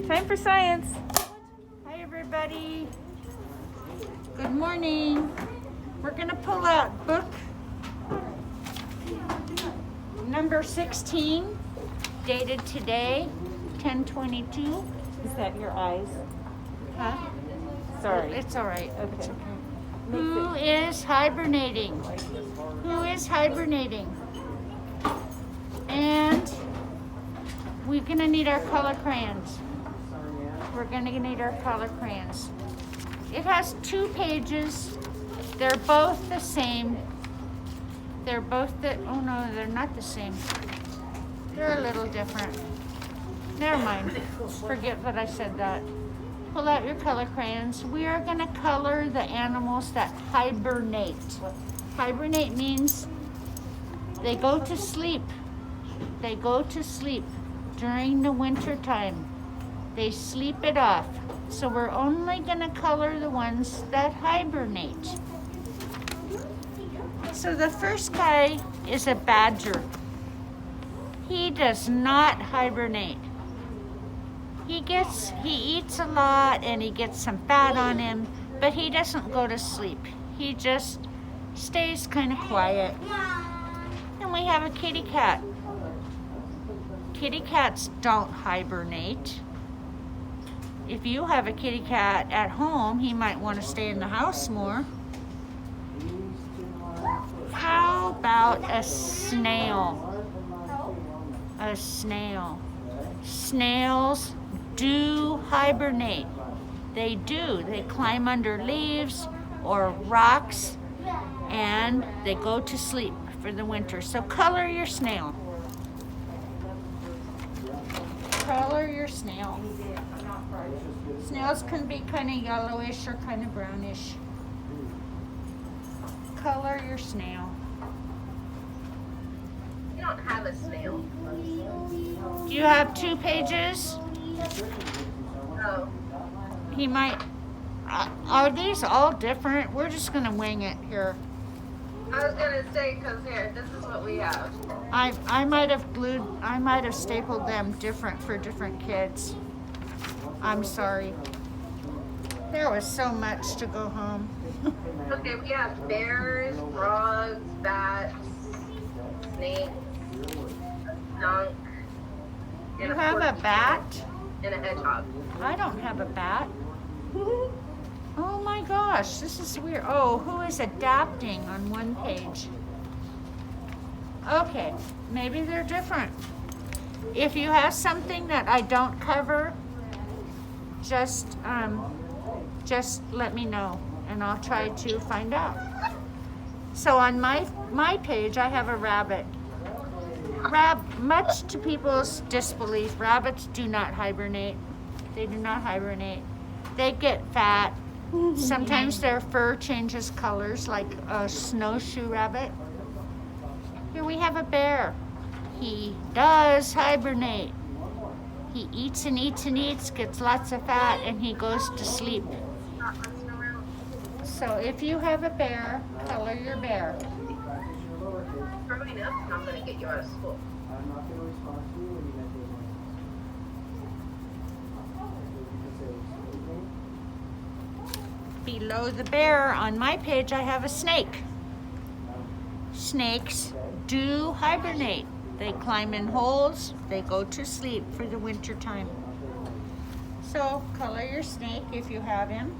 Time for science. Hi everybody. Good morning. We're going to pull out book number 16, dated today, 10/22. Is that your eyes? Huh? Sorry. It's all right. Okay. It's okay. Who is hibernating? Who is hibernating? And we're going to need our color crayons. We're going to need our color crayons. It has 2 pages. They're both the same. They're both oh no, they're not the same. They're a little different. Never mind. Forget that I said that. Pull out your color crayons. We are going to color the animals that hibernate. Hibernate means they go to sleep. They go to sleep during the winter time. They sleep it off. So we're only going to color the ones that hibernate. So the first guy is a badger. He does not hibernate. He eats a lot and he gets some fat on him, but he doesn't go to sleep. He just stays kind of quiet. Then we have a kitty cat. Kitty cats don't hibernate. If you have a kitty cat at home, he might want to stay in the house more. How about a snail? A snail. Snails do hibernate. They do. They climb under leaves or rocks and they go to sleep for the winter. So color your snail. Color your snail. Snails can be kind of yellowish or kind of brownish. Color your snail. You don't have a snail. Do you have 2 pages? No. He might. Are these all different? We're just going to wing it here. I was gonna say, cause here, this is what we have. I might have stapled them different for different kids. I'm sorry. There was so much to go home. Okay, we have bears, frogs, bats, snakes, a skunk, and You have a bat? and a hedgehog. I don't have a bat. Oh my gosh, this is weird. Oh, who is adapting on one page? Okay, maybe they're different. If you have something that I don't cover, just let me know and I'll try to find out. So on my page, I have a rabbit. Much to people's disbelief, rabbits do not hibernate. They do not hibernate. They get fat. Sometimes their fur changes colors like a snowshoe rabbit. Here we have a bear. He does hibernate. He eats and eats and eats, gets lots of fat, and he goes to sleep. So if you have a bear, color your bear. Growing up, I'm gonna get you out of school. Below the bear, on my page, I have a snake. Snakes do hibernate. They climb in holes. They go to sleep for the winter time. So color your snake if you have him.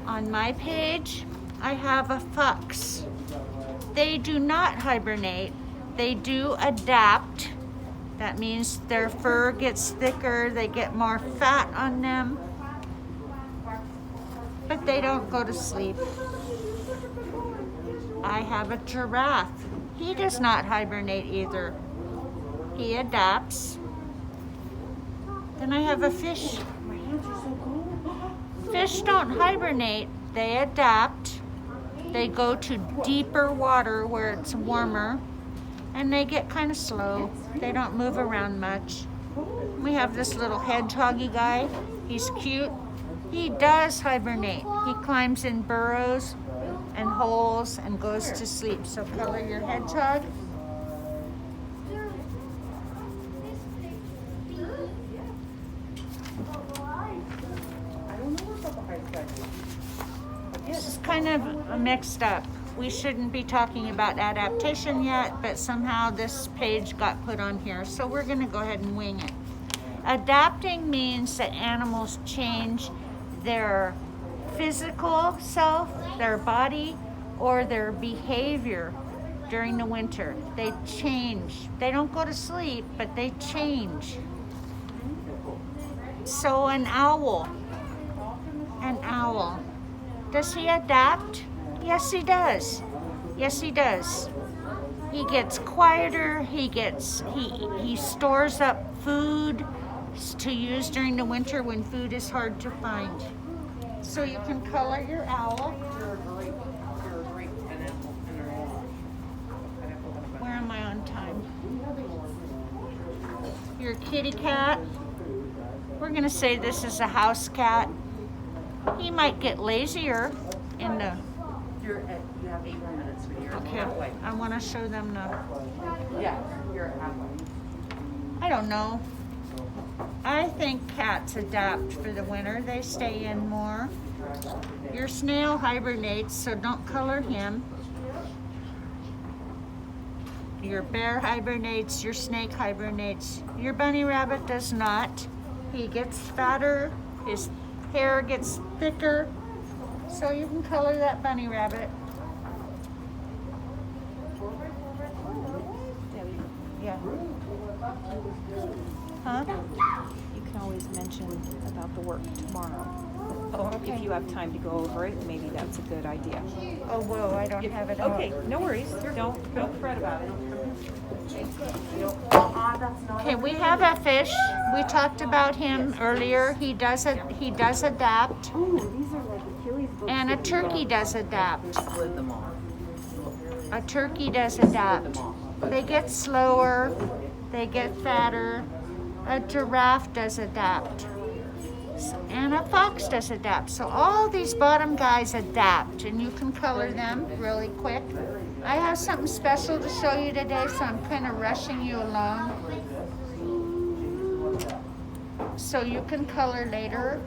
On my page, I have a fox. They do not hibernate. They do adapt. That means their fur gets thicker, they get more fat on them, but they don't go to sleep. I have a giraffe. He does not hibernate either. He adapts. Then I have a fish. Fish don't hibernate, they adapt. They go to deeper water where it's warmer, and they get kind of slow. They don't move around much. We have this little hedgehoggy guy. He's cute. He does hibernate. He climbs in burrows and holes and goes to sleep. So color your hedgehog. This is kind of mixed up. We shouldn't be talking about adaptation yet, but somehow this page got put on here. So we're gonna go ahead and wing it. Adapting means that animals change their physical self, their body, or their behavior during the winter. They change. They don't go to sleep, but they change. So an owl. Does he adapt? Yes, he does. Yes, he does. He gets quieter. He stores up food to use during the winter when food is hard to find. So you can color your owl. Where am I on time? Your kitty cat. We're gonna say this is a house cat. He might get lazier in the. You have 8 more minutes for your Okay, halfway. I want to show them the. Yeah, you're halfway. I don't know. I think cats adapt for the winter. They stay in more. Your snail hibernates, so don't color him. Your bear hibernates, your snake hibernates. Your bunny rabbit does not. He gets fatter, his hair gets thicker, so you can color that bunny rabbit. Yeah. Huh? You can always mention about the work tomorrow. Oh, okay. If you have time to go over it, maybe that's a good idea. Oh, whoa, I don't have it out. Okay, no worries. Don't fret about it. Okay, we have a fish. We talked about him earlier. He does adapt. And a turkey does adapt. Split them off. A turkey does adapt. They get slower. They get fatter. A giraffe does adapt. And a fox does adapt. So all these bottom guys adapt, and you can color them really quick. I have something special to show you today, so I'm kind of rushing you along. So you can color later.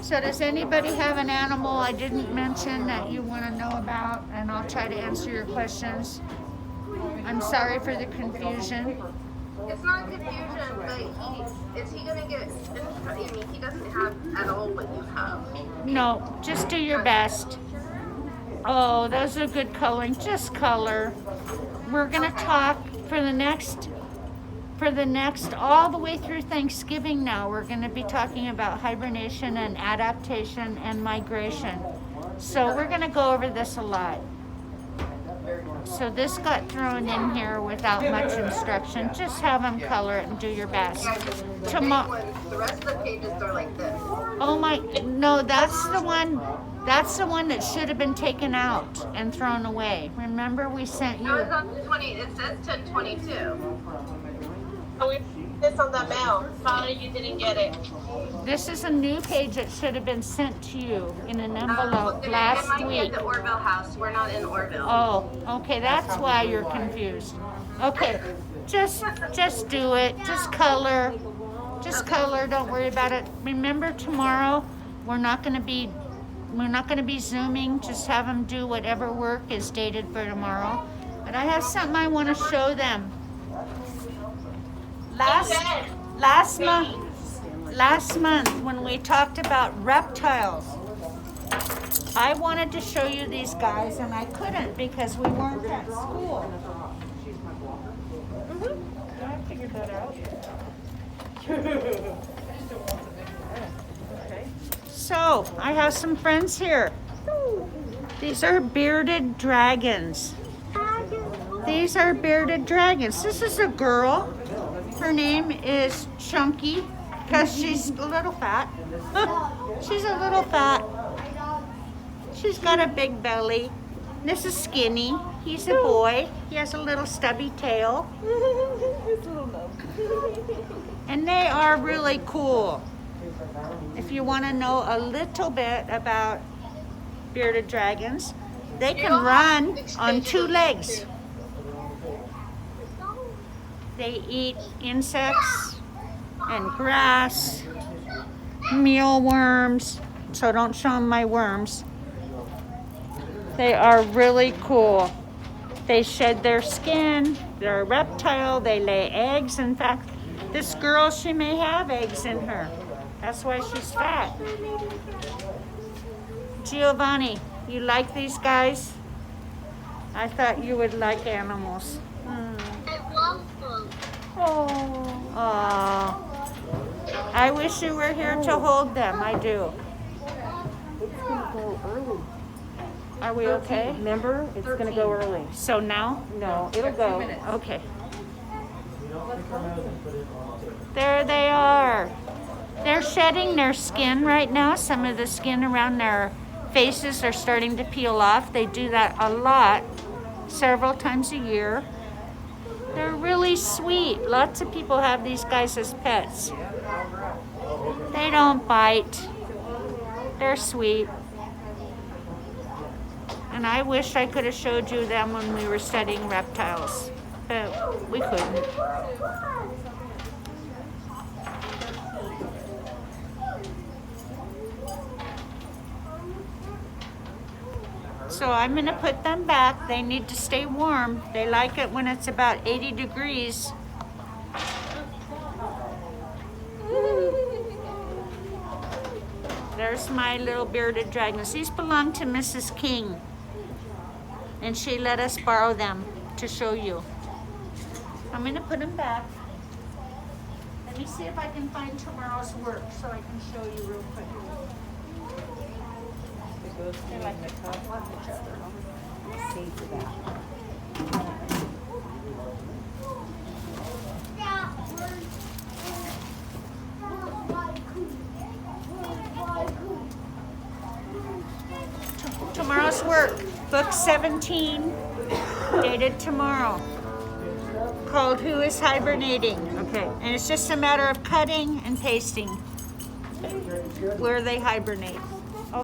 So does anybody have an animal I didn't mention that you want to know about? And I'll try to answer your questions. I'm sorry for the confusion. It's not confusion, but is he gonna get? I mean, he doesn't have at all what you have. No, just do your best. Oh, those are good coloring. Just color. We're gonna talk for the next all the way through Thanksgiving now. We're gonna be talking about hibernation and adaptation and migration. So we're gonna go over this a lot. So this got thrown in here without much instruction. Just have them color it and do your best. Yeah, 'cause the big Tomorrow. ones, the rest of the pages are like this. Oh my, no, that's the one that should have been taken out and thrown away. Remember we sent No, you, it's on 20. It says 1022. Oh, we put this on the mail. Sorry, you didn't get it. this is a new page that should have been sent to you in an envelope Well, it last might be week. at the Orville house. We're not in Orville. Oh, okay, that's why you're confused. Okay, just do it, just color, don't worry about it. Remember tomorrow, we're not gonna be zooming, just have them do whatever work is dated for tomorrow. But I have something I wanna show them. Last month when we talked about reptiles, I wanted to show you these guys and I couldn't because we weren't at school. I figured that out. Okay. So I have some friends here. These are bearded dragons. These are bearded dragons. This is a girl. Her name is Chunky because she's a little fat. She's a little fat. She's got a big belly. This is Skinny. He's a boy. He has a little stubby tail. His little nose. And they are really cool. If you want to know a little bit about bearded dragons, they can run on 2 legs. They eat insects and grass, mealworms. So don't show them my worms. They are really cool. They shed their skin. They're a reptile. They lay eggs. In fact, this girl, she may have eggs in her. That's why she's fat. Giovanni, you like these guys? I thought you would like animals. Oh, I wish you were here to hold them. I do. It's gonna go early. Are we okay? Remember, it's gonna go early. So now? No, it'll go. Okay. There they are. They're shedding their skin right now. Some of the skin around their faces are starting to peel off. They do that a lot, several times a year. They're really sweet. Lots of people have these guys as pets. They don't bite. They're sweet. And I wish I could have showed you them when we were studying reptiles, but we couldn't. So I'm gonna put them back. They need to stay warm. They like it when it's about 80 degrees. There's my little bearded dragons. These belong to Mrs. King, and she let us borrow them to show you. I'm gonna put them back. Let me see if I can find tomorrow's work so I can show you real quick. They're like on each other. See to that. Tomorrow's work, book 17, dated tomorrow, called Who is Hibernating? Okay. And it's just a matter of cutting and pasting where they hibernate.